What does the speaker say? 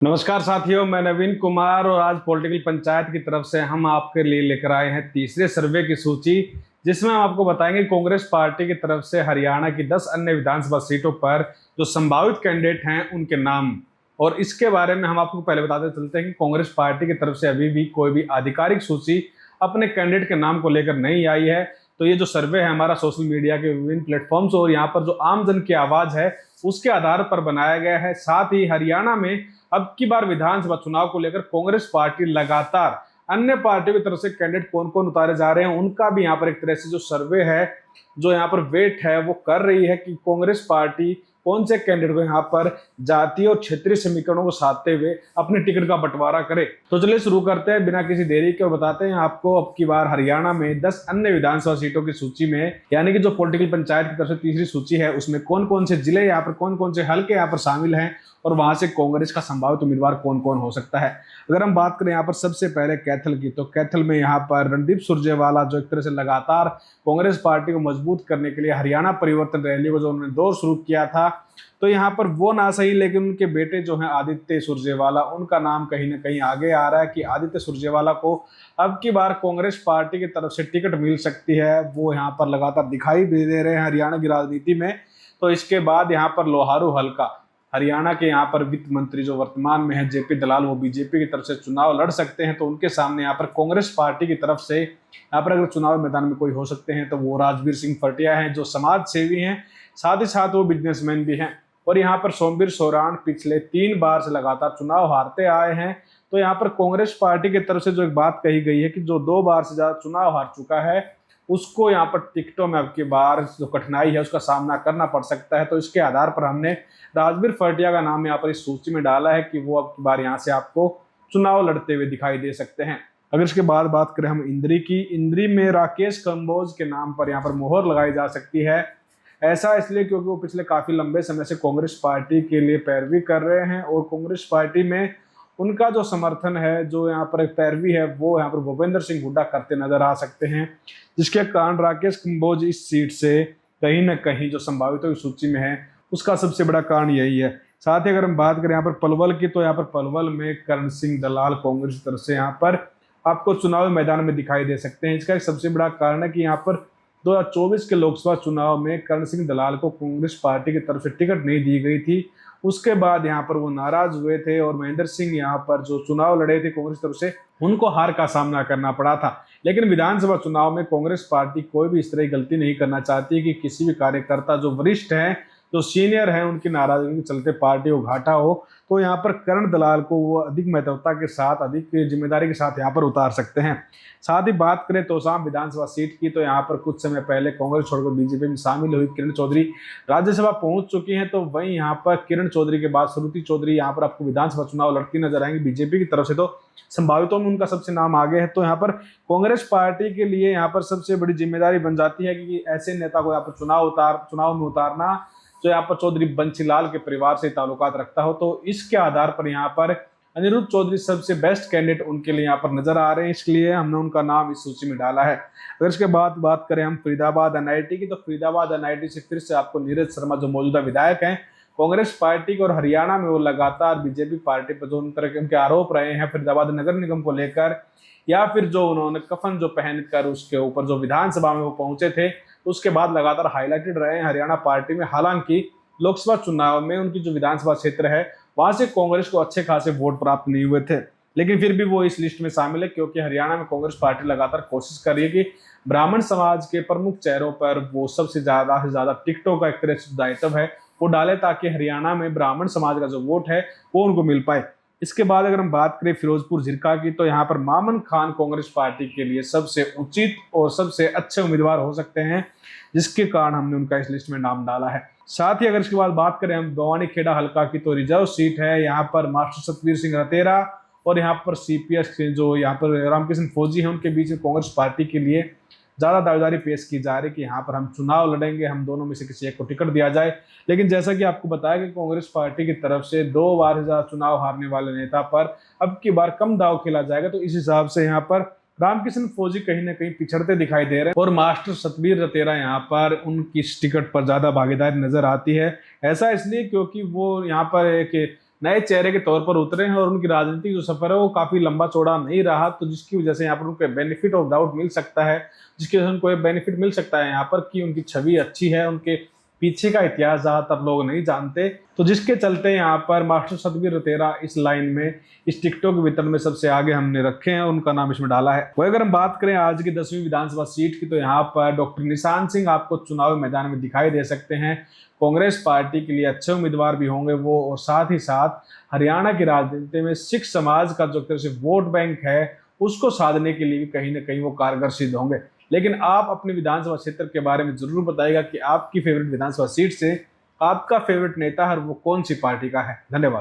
नमस्कार साथियों, मैं नवीन कुमार और आज पॉलिटिकल पंचायत की तरफ से हम आपके लिए लेकर आए हैं तीसरे सर्वे की सूची, जिसमें हम आपको बताएंगे कांग्रेस पार्टी की तरफ से हरियाणा की 10 अन्य विधानसभा सीटों पर जो संभावित कैंडिडेट हैं उनके नाम। और इसके बारे में हम आपको पहले बताते चलते हैं कि कांग्रेस पार्टी की तरफ से अभी भी कोई भी आधिकारिक सूची अपने कैंडिडेट के नाम को लेकर नहीं आई है। तो ये जो सर्वे है हमारा सोशल मीडिया के विभिन्न प्लेटफॉर्म्स और यहाँ पर जो आम जन की आवाज है उसके आधार पर बनाया गया है। साथ ही हरियाणा में अब की बार विधानसभा चुनाव को लेकर कांग्रेस पार्टी लगातार अन्य पार्टियों की तरफ से कैंडिडेट कौन कौन उतारे जा रहे हैं उनका भी यहाँ पर एक तरह से जो सर्वे है, जो यहाँ पर वेट है वो कर रही है कि कांग्रेस पार्टी कौन से कैंडिडेट को यहाँ पर जातीय और क्षेत्रीय समीकरणों को साधते हुए अपने टिकट का बंटवारा करे। तो चलिए शुरू करते हैं बिना किसी देरी के और बताते हैं आपको अब की बार हरियाणा में 10 अन्य विधानसभा सीटों की सूची में, यानी कि जो पॉलिटिकल पंचायत की तरफ से तीसरी सूची है उसमें कौन कौन से जिले यहाँ पर, कौन कौन से हल्के यहाँ पर शामिल हैं और वहां से कांग्रेस का संभावित उम्मीदवार कौन कौन हो सकता है। अगर हम बात करें यहाँ पर सबसे पहले कैथल की, तो कैथल में यहाँ पर रणदीप सुरजेवाला जो एक तरह से लगातार कांग्रेस पार्टी को मजबूत करने के लिए हरियाणा परिवर्तन रैली को जो उन्होंने दौर शुरू किया था, तो यहाँ पर वो ना सही लेकिन उनके बेटे जो हैं आदित्य सुरजेवाला, उनका नाम कहीं ना कहीं आगे आ रहा है कि आदित्य सुरजेवाला को अब की बार कांग्रेस पार्टी की तरफ से टिकट मिल सकती है। वो यहाँ पर लगातार दिखाई भी दे रहे हैं हरियाणा की राजनीति में। तो इसके बाद यहाँ पर लोहारू हल्का, हरियाणा के यहाँ पर वित्त मंत्री जो वर्तमान में है जेपी दलाल, वो बीजेपी की तरफ से चुनाव लड़ सकते हैं। तो उनके सामने यहाँ पर कांग्रेस पार्टी की तरफ से यहाँ पर अगर चुनाव मैदान में कोई हो सकते हैं तो वो राजवीर सिंह फटिया हैं जो समाज सेवी हैं, साथ ही साथ वो बिजनेसमैन भी हैं। और यहाँ पर सोमवीर सोराण पिछले 3 बार से लगातार चुनाव हारते आए हैं। तो यहाँ पर कांग्रेस पार्टी की तरफ से जो एक बात कही गई है कि जो 2 बार से ज्यादा चुनाव हार चुका है उसको यहाँ पर टिकटों में अब की बार जो कठिनाई है उसका सामना करना पड़ सकता है। तो इसके आधार पर हमने राजवीर फटिया का नाम यहाँ पर इस सूची में डाला है कि वो अब की बार यहाँ से आपको चुनाव लड़ते हुए दिखाई दे सकते हैं। अगर इसके बाद बात करें हम इंद्री की, इंद्री में राकेश कंबोज के नाम पर यहाँ पर मोहर लगाई जा सकती है। ऐसा इसलिए क्योंकि वो पिछले काफी लंबे समय से कांग्रेस पार्टी के लिए पैरवी कर रहे हैं और कांग्रेस पार्टी में उनका जो समर्थन है, जो यहाँ पर एक पैरवी है, वो यहाँ पर भूपेंद्र सिंह हुड्डा करते नजर आ सकते हैं, जिसके कारण राकेश कंबोज इस सीट से कहीं ना कहीं जो संभावितों की सूची में है उसका सबसे बड़ा कारण यही है। साथ ही अगर हम बात करें यहाँ पर पलवल की, तो यहाँ पर पलवल में करण सिंह दलाल कांग्रेस की तरफ से यहाँ पर आपको चुनावी मैदान में दिखाई दे सकते हैं। इसका एक सबसे बड़ा कारण है कि यहाँ पर 2024 के लोकसभा चुनाव में करण सिंह दलाल को कांग्रेस पार्टी की तरफ से टिकट नहीं दी गई थी। उसके बाद यहाँ पर वो नाराज हुए थे और महेंद्र सिंह यहाँ पर जो चुनाव लड़े थे कांग्रेस तरफ से, उनको हार का सामना करना पड़ा था। लेकिन विधानसभा चुनाव में कांग्रेस पार्टी कोई भी इस तरह की गलती नहीं करना चाहती कि किसी भी कार्यकर्ता जो वरिष्ठ हैं, जो सीनियर हैं, उनकी नाराजगी के चलते पार्टी को घाटा हो। तो यहाँ पर करण दलाल को वो अधिक महत्वता के साथ, अधिक जिम्मेदारी के साथ यहाँ पर उतार सकते हैं। साथ ही बात करें तोशाम विधानसभा सीट की, तो यहाँ पर कुछ समय पहले कांग्रेस छोड़कर बीजेपी में शामिल हुई किरण चौधरी राज्यसभा पहुंच चुकी हैं। तो वहीं यहाँ पर किरण चौधरी के बाद श्रुति चौधरी यहाँ पर आपको विधानसभा चुनाव लड़ती नजर आएंगी बीजेपी की तरफ से। तो संभावितों में उनका सबसे नाम आगे है। तो यहाँ पर कांग्रेस पार्टी के लिए यहाँ पर सबसे बड़ी जिम्मेदारी बन जाती है कि ऐसे नेता को यहाँ पर चुनाव में उतारना जो यहाँ पर चौधरी बंसीलाल के परिवार से ताल्लुकात रखता हो। तो इसके आधार पर यहाँ पर अनिरुद्ध चौधरी सबसे बेस्ट कैंडिडेट उनके लिए यहाँ पर नजर आ रहे हैं, इसलिए हमने उनका नाम इस सूची में डाला है। अगर इसके बाद बात करें हम फरीदाबाद एनआईटी की, तो फरीदाबाद एनआईटी से फिर से आपको नीरज शर्मा जो मौजूदा विधायक हैं कांग्रेस पार्टी के, और हरियाणा में वो लगातार बीजेपी पार्टी पर जो तरह के उनके आरोप रहे हैं फरीदाबाद नगर निगम को लेकर, या फिर जो उन्होंने कफन जो पहनकर उसके ऊपर जो विधानसभा में वो पहुंचे थे, उसके बाद लगातार हाईलाइटेड रहे हैं हरियाणा पार्टी में। हालांकि लोकसभा चुनाव में उनकी जो विधानसभा क्षेत्र है वहां से कांग्रेस को अच्छे खासे वोट प्राप्त नहीं हुए थे, लेकिन फिर भी वो इस लिस्ट में शामिल है क्योंकि हरियाणा में कांग्रेस पार्टी लगातार कोशिश कर रही है कि ब्राह्मण समाज के प्रमुख चेहरों पर वो सबसे ज्यादा टिकटों का एक तरह से दायित्व है वो डाले, ताकि हरियाणा में ब्राह्मण समाज का जो वोट है वो उनको मिल पाए। इसके बाद अगर हम बात करें फिरोजपुर झिरका की, तो यहाँ पर मामन खान कांग्रेस पार्टी के लिए सबसे उचित और सबसे अच्छे उम्मीदवार हो सकते हैं, जिसके कारण हमने उनका इस लिस्ट में नाम डाला है। साथ ही अगर इसके बाद बात करें हम भवानी खेड़ा हल्का की, तो रिजर्व सीट है यहाँ पर मास्टर सतवीर सिंह रतेरा और यहाँ पर सीपीएस जो यहाँ पर रामकृष्ण फौजी हैं, उनके बीच में कांग्रेस पार्टी के लिए ज्यादा दावेदारी पेश की जा रही है कि यहाँ पर हम चुनाव लड़ेंगे, हम दोनों में से किसी एक को टिकट दिया जाए। लेकिन जैसा कि आपको बताया कि कांग्रेस पार्टी की तरफ से 2 बार से ज्यादा चुनाव हारने वाले नेता पर अब की बार कम दाव खेला जाएगा। तो इस हिसाब से यहाँ पर रामकृष्ण फौजी कहीं ना कहीं पिछड़ते दिखाई दे रहे हैं और मास्टर सतबीर रतेरा यहाँ पर उनकी टिकट पर ज्यादा भागीदारी नजर आती है। ऐसा इसलिए क्योंकि वो यहाँ पर एक नए चेहरे के तौर पर उतरे हैं और उनकी राजनीतिक जो सफर है वो काफी लंबा चौड़ा नहीं रहा, तो जिसकी वजह से यहाँ पर उनको बेनिफिट ऑफ डाउट मिल सकता है, जिसकी वजह से उनको बेनिफिट मिल सकता है यहाँ पर कि उनकी छवि अच्छी है, उनके पीछे का इतिहास ज्यादातर लोग नहीं जानते, तो जिसके चलते यहाँ पर मास्टर सतबीर रतेरा इस लाइन में, इस टिकटों के वितरण में सबसे आगे हमने रखे हैं, उनका नाम इसमें डाला है। वही अगर हम बात करें आज की 10वीं विधानसभा सीट की, तो यहाँ पर डॉक्टर निशान सिंह आपको चुनावी मैदान में दिखाई दे सकते हैं। कांग्रेस पार्टी के लिए अच्छे उम्मीदवार भी होंगे वो, और साथ ही साथ हरियाणा की राजनीति में सिख समाज का जो तरह से वोट बैंक है उसको साधने के लिए भी कहीं ना कहीं वो कारगर सिद्ध होंगे। लेकिन आप अपने विधानसभा क्षेत्र के बारे में जरूर बताइएगा कि आपकी फेवरेट विधानसभा सीट से आपका फेवरेट नेता है वो कौन सी पार्टी का है। धन्यवाद।